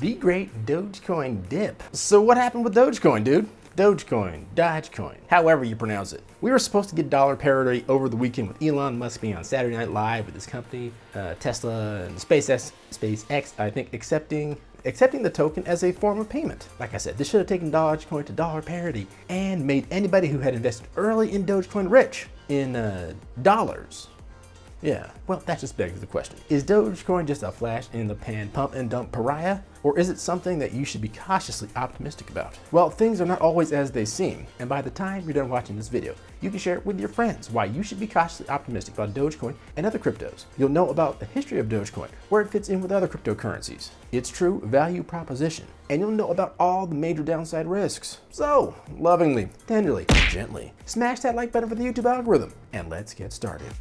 The great Dogecoin dip. So what happened with Dogecoin, dude? Dogecoin, Dodgecoin, however you pronounce it. We were supposed to get dollar parity over the weekend with Elon Musk being on Saturday Night Live with his company, Tesla and SpaceX, I think, accepting the token as a form of payment. Like I said, this should have taken Dogecoin to dollar parity and made anybody who had invested early in Dogecoin rich in dollars. Yeah, well, that just begs the question. Is Dogecoin just a flash in the pan pump and dump pariah? Or is it something that you should be cautiously optimistic about? Well, things are not always as they seem, and by the time you're done watching this video, you can share it with your friends why you should be cautiously optimistic about Dogecoin and other cryptos. You'll know about the history of Dogecoin, where it fits in with other cryptocurrencies, its true value proposition, and you'll know about all the major downside risks. So, lovingly, tenderly, gently, smash that like button for the YouTube algorithm, and let's get started.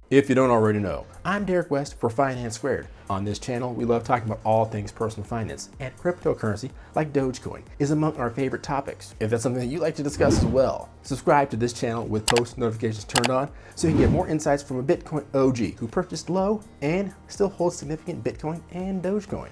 If you don't already know, I'm Derek West for Finance Squared. On this channel, we love talking about all things personal finance, and cryptocurrency, like Dogecoin, is among our favorite topics. If that's something that you'd like to discuss as well, subscribe to this channel with post notifications turned on so you can get more insights from a Bitcoin OG who purchased low and still holds significant Bitcoin and Dogecoin.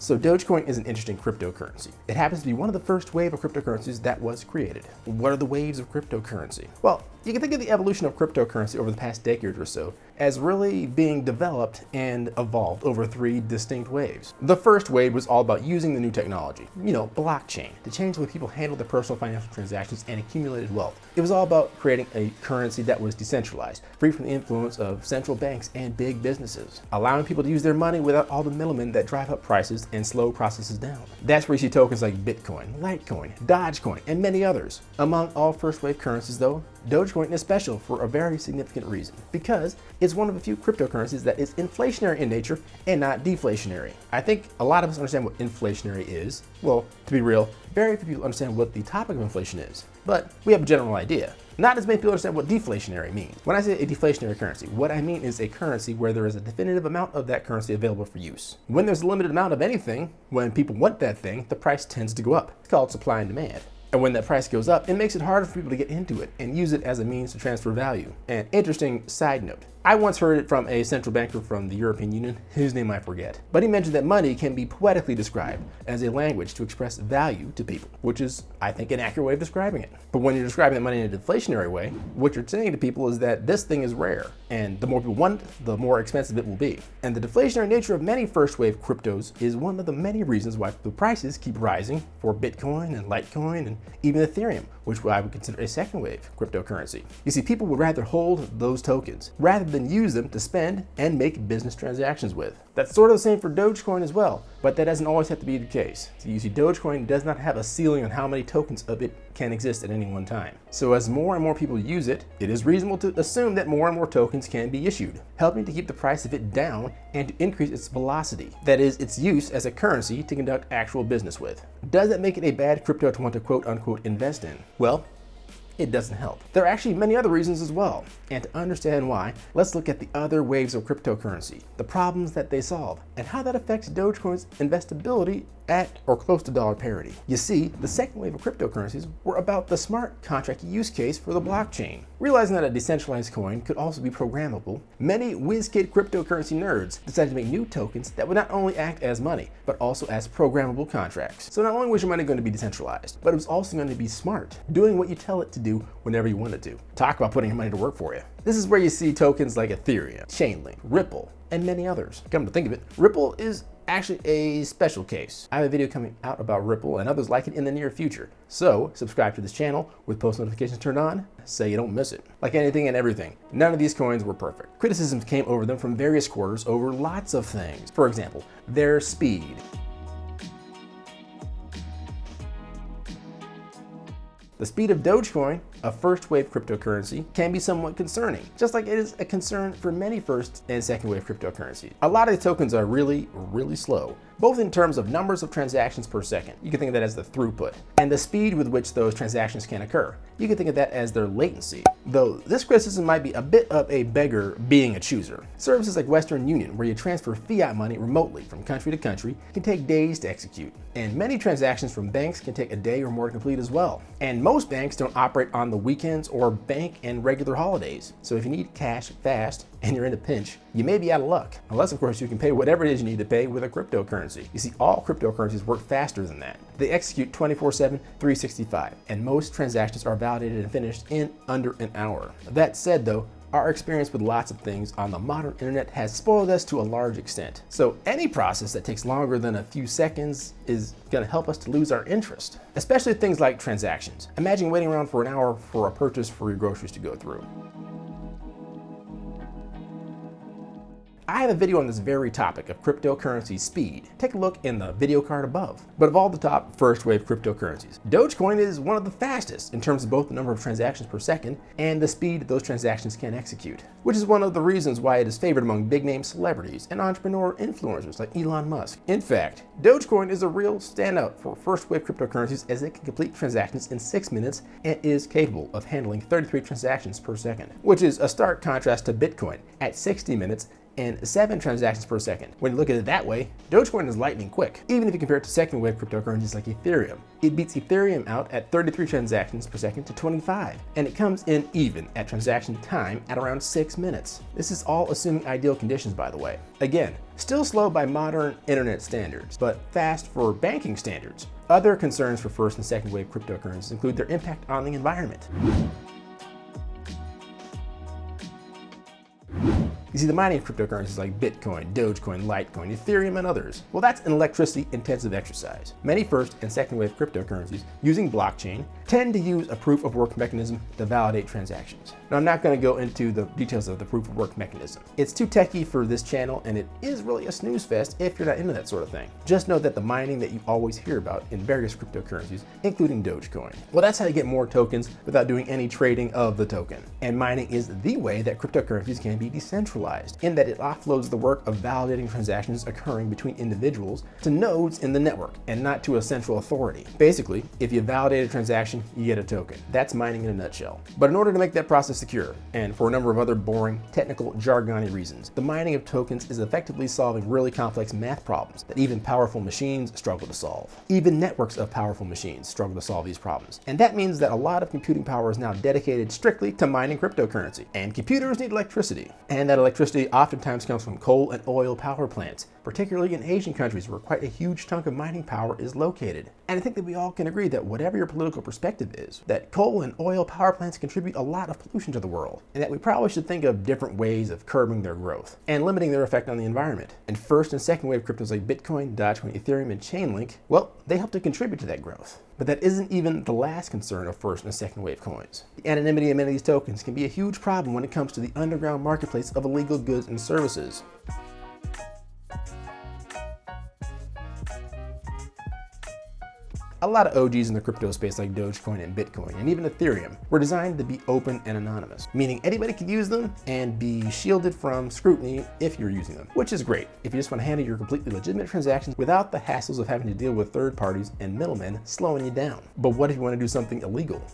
So Dogecoin is an interesting cryptocurrency. It happens to be one of the first wave of cryptocurrencies that was created. What are the waves of cryptocurrency? Well, you can think of the evolution of cryptocurrency over the past decade or so as really being developed and evolved over three distinct waves. The first wave was all about using the new technology, blockchain, to change the way people handle their personal financial transactions and accumulated wealth. It was all about creating a currency that was decentralized, free from the influence of central banks and big businesses, allowing people to use their money without all the middlemen that drive up prices and slow processes down. That's where you see tokens like Bitcoin, Litecoin, Dodgecoin, and many others. Among all first wave currencies though, Dogecoin is special for a very significant reason, because it's one of the few cryptocurrencies that is inflationary in nature and not deflationary. I think a lot of us understand what inflationary is. Well, to be real, very few people understand what the topic of inflation is, but we have a general idea. Not as many people understand what deflationary means. When I say a deflationary currency, what I mean is a currency where there is a definitive amount of that currency available for use. When there's a limited amount of anything, when people want that thing, the price tends to go up. It's called supply and demand. And when that price goes up, it makes it harder for people to get into it and use it as a means to transfer value. An interesting side note. I once heard it from a central banker from the European Union, whose name I forget, but he mentioned that money can be poetically described as a language to express value to people, which is, I think, an accurate way of describing it. But when you're describing that money in a deflationary way, what you're saying to people is that this thing is rare, and the more people want it, the more expensive it will be. And the deflationary nature of many first wave cryptos is one of the many reasons why the prices keep rising for Bitcoin and Litecoin and even Ethereum, which I would consider a second wave cryptocurrency. You see, people would rather hold those tokens rather than use them to spend and make business transactions with. That's sort of the same for Dogecoin as well, but that doesn't always have to be the case. So you see, Dogecoin does not have a ceiling on how many tokens of it can exist at any one time. So as more and more people use it, it is reasonable to assume that more and more tokens can be issued, helping to keep the price of it down and to increase its velocity. That is, its use as a currency to conduct actual business with. Does that make it a bad crypto to want to quote unquote invest in? Well, it doesn't help. There are actually many other reasons as well. And to understand why, let's look at the other waves of cryptocurrency, the problems that they solve, and how that affects Dogecoin's investability at or close to dollar parity. You see, the second wave of cryptocurrencies were about the smart contract use case for the blockchain. Realizing that a decentralized coin could also be programmable, many whiz-kid cryptocurrency nerds decided to make new tokens that would not only act as money, but also as programmable contracts. So not only was your money going to be decentralized, but it was also going to be smart, doing what you tell it to do whenever you want it to. Talk about putting your money to work for you. This is where you see tokens like Ethereum, Chainlink, Ripple, and many others. Come to think of it, Ripple is actually a special case. I have a video coming out about Ripple and others like it in the near future. So subscribe to this channel with post notifications turned on so you don't miss it. Like anything and everything, none of these coins were perfect. Criticisms came over them from various quarters over lots of things. For example, their speed. The speed of Dogecoin a first wave cryptocurrency can be somewhat concerning, just like it is a concern for many first and second wave cryptocurrencies. A lot of the tokens are really slow, both in terms of numbers of transactions per second. You can think of that as the throughput, and the speed with which those transactions can occur. You can think of that as their latency. Though this criticism might be a bit of a beggar being a chooser. Services like Western Union, where you transfer fiat money remotely from country to country, can take days to execute. And many transactions from banks can take a day or more to complete as well. And most banks don't operate on the weekends or bank and regular holidays. So if you need cash fast and you're in a pinch, you may be out of luck. Unless, of course, you can pay whatever it is you need to pay with a cryptocurrency. You see, all cryptocurrencies work faster than that. They execute 24/7, 365, and most transactions are validated and finished in under an hour. That said, though, our experience with lots of things on the modern internet has spoiled us to a large extent. So any process that takes longer than a few seconds is going to help us to lose our interest, especially things like transactions. Imagine waiting around for an hour for a purchase for your groceries to go through. I have a video on this very topic of cryptocurrency speed. Take a look in the video card above. But of all the top first wave cryptocurrencies, Dogecoin is one of the fastest in terms of both the number of transactions per second and the speed those transactions can execute, which is one of the reasons why it is favored among big name celebrities and entrepreneur influencers like Elon Musk. In fact, Dogecoin is a real standout for first wave cryptocurrencies as it can complete transactions in 6 minutes and is capable of handling 33 transactions per second, which is a stark contrast to Bitcoin at 60 minutes and 7 transactions per second. When you look at it that way, Dogecoin is lightning quick. Even if you compare it to second wave cryptocurrencies like Ethereum, it beats Ethereum out at 33 transactions per second to 25, and it comes in even at transaction time at around 6 minutes. This is all assuming ideal conditions, by the way. Again, still slow by modern internet standards, but fast for banking standards. Other concerns for first and second wave cryptocurrencies include their impact on the environment. You see, the mining of cryptocurrencies like Bitcoin, Dogecoin, Litecoin, Ethereum, and others, well, that's an electricity-intensive exercise. Many first and second wave cryptocurrencies using blockchain tend to use a proof of work mechanism to validate transactions. Now, I'm not going to go into the details of the proof of work mechanism. It's too techy for this channel, and it is really a snooze fest if you're not into that sort of thing. Just know that the mining that you always hear about in various cryptocurrencies, including Dogecoin, well, that's how you get more tokens without doing any trading of the token. And mining is the way that cryptocurrencies can be decentralized, in that it offloads the work of validating transactions occurring between individuals to nodes in the network and not to a central authority. Basically, if you validate a transaction, you get a token. That's mining in a nutshell. But in order to make that process secure, and for a number of other boring, technical, jargony reasons, the mining of tokens is effectively solving really complex math problems that even powerful machines struggle to solve. Even networks of powerful machines struggle to solve these problems. And that means that a lot of computing power is now dedicated strictly to mining cryptocurrency. And computers need electricity. And that electricity oftentimes comes from coal and oil power plants, particularly in Asian countries where quite a huge chunk of mining power is located. And I think that we all can agree that whatever your political perspective is, that coal and oil power plants contribute a lot of pollution to the world, and that we probably should think of different ways of curbing their growth and limiting their effect on the environment. And first and second wave cryptos like Bitcoin, Dodgecoin, Ethereum, and Chainlink, well, they help to contribute to that growth. But that isn't even the last concern of first and second wave coins. The anonymity of many of these tokens can be a huge problem when it comes to the underground marketplace of illegal goods and services. A lot of OGs in the crypto space like Dogecoin and Bitcoin and even Ethereum were designed to be open and anonymous, meaning anybody could use them and be shielded from scrutiny if you're using them, which is great if you just want to handle your completely legitimate transactions without the hassles of having to deal with third parties and middlemen slowing you down. But what if you want to do something illegal?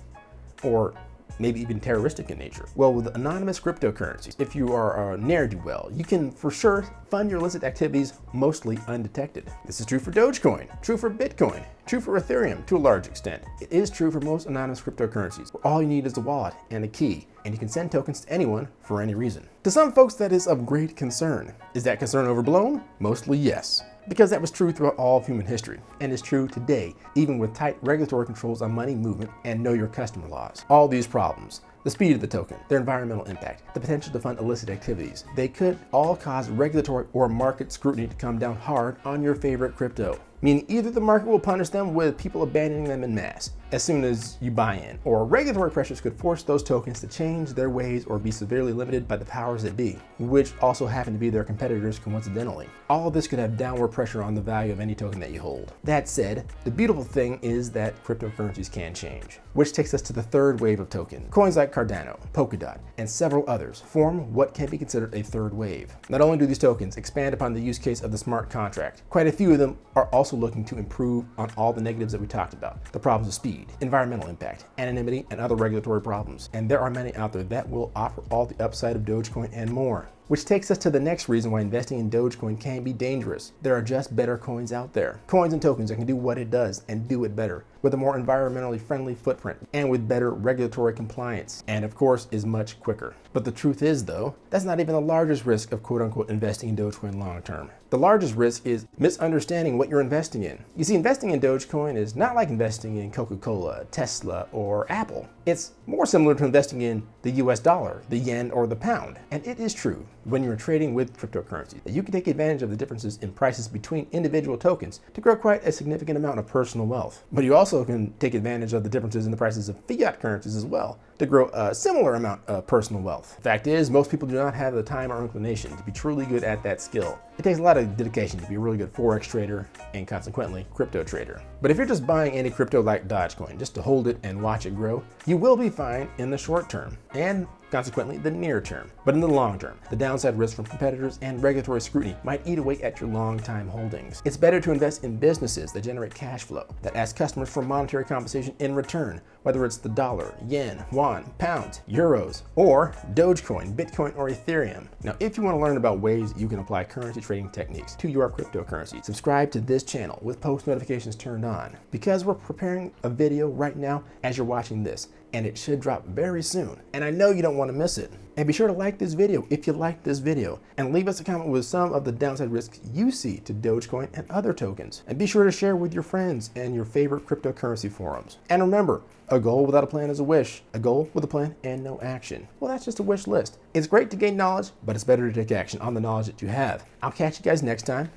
Or maybe even terroristic in nature? Well, with anonymous cryptocurrencies, if you are a ne'er-do-well, you can for sure fund your illicit activities mostly undetected. This is true for Dogecoin, true for Bitcoin, true for Ethereum to a large extent. It is true for most anonymous cryptocurrencies, where all you need is a wallet and a key, and you can send tokens to anyone for any reason. To some folks, that is of great concern. Is that concern overblown? Mostly yes, because that was true throughout all of human history, and is true today, even with tight regulatory controls on money movement and know your customer laws. All these problems, the speed of the token, their environmental impact, the potential to fund illicit activities, they could all cause regulatory or market scrutiny to come down hard on your favorite crypto. Meaning either the market will punish them with people abandoning them en masse, as soon as you buy in, or regulatory pressures could force those tokens to change their ways or be severely limited by the powers that be, which also happen to be their competitors coincidentally. All of this could have downward pressure on the value of any token that you hold. That said, the beautiful thing is that cryptocurrencies can change, which takes us to the third wave of token. Coins like Cardano, Polkadot, and several others form what can be considered a third wave. Not only do these tokens expand upon the use case of the smart contract, quite a few of them are also looking to improve on all the negatives that we talked about. The problems of speed, environmental impact, anonymity, and other regulatory problems. And there are many out there that will offer all the upside of Dogecoin and more. Which takes us to the next reason why investing in Dogecoin can be dangerous. There are just better coins out there. Coins and tokens that can do what it does and do it better, with a more environmentally friendly footprint and with better regulatory compliance, and of course is much quicker. But the truth is though, that's not even the largest risk of quote unquote investing in Dogecoin long term. The largest risk is misunderstanding what you're investing in. You see, investing in Dogecoin is not like investing in Coca-Cola, Tesla, or Apple. It's more similar to investing in the US dollar, the yen, or the pound. And it is true when you're trading with cryptocurrency that you can take advantage of the differences in prices between individual tokens to grow quite a significant amount of personal wealth. But you also can take advantage of the differences in the prices of fiat currencies as well to grow a similar amount of personal wealth. The fact is, most people do not have the time or inclination to be truly good at that skill. It takes a lot of dedication to be a really good Forex trader and consequently crypto trader. But if you're just buying any crypto like Dodgecoin just to hold it and watch it grow, you will be fine in the short term and consequently the near term. But in the long term, the downside risk from competitors and regulatory scrutiny might eat away at your long time holdings. It's better to invest in businesses that generate cash flow, that ask customers for monetary compensation in return, whether it's the dollar, yen, won, pounds, euros, or Dogecoin, Bitcoin, or Ethereum. Now, if you want to learn about ways you can apply currency trading techniques to your cryptocurrency, subscribe to this channel with post notifications turned on, because we're preparing a video right now as you're watching this, and it should drop very soon. And I know you don't want to miss it. And be sure to like this video if you like this video, and leave us a comment with some of the downside risks you see to Dogecoin and other tokens. And be sure to share with your friends and your favorite cryptocurrency forums. And remember, a goal without a plan is a wish. A goal with a plan and no action, well, that's just a wish list. It's great to gain knowledge, but it's better to take action on the knowledge that you have. I'll catch you guys next time.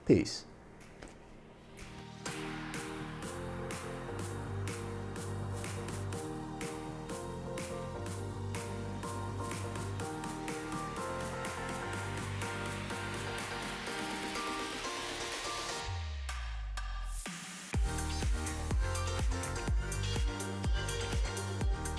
Peace.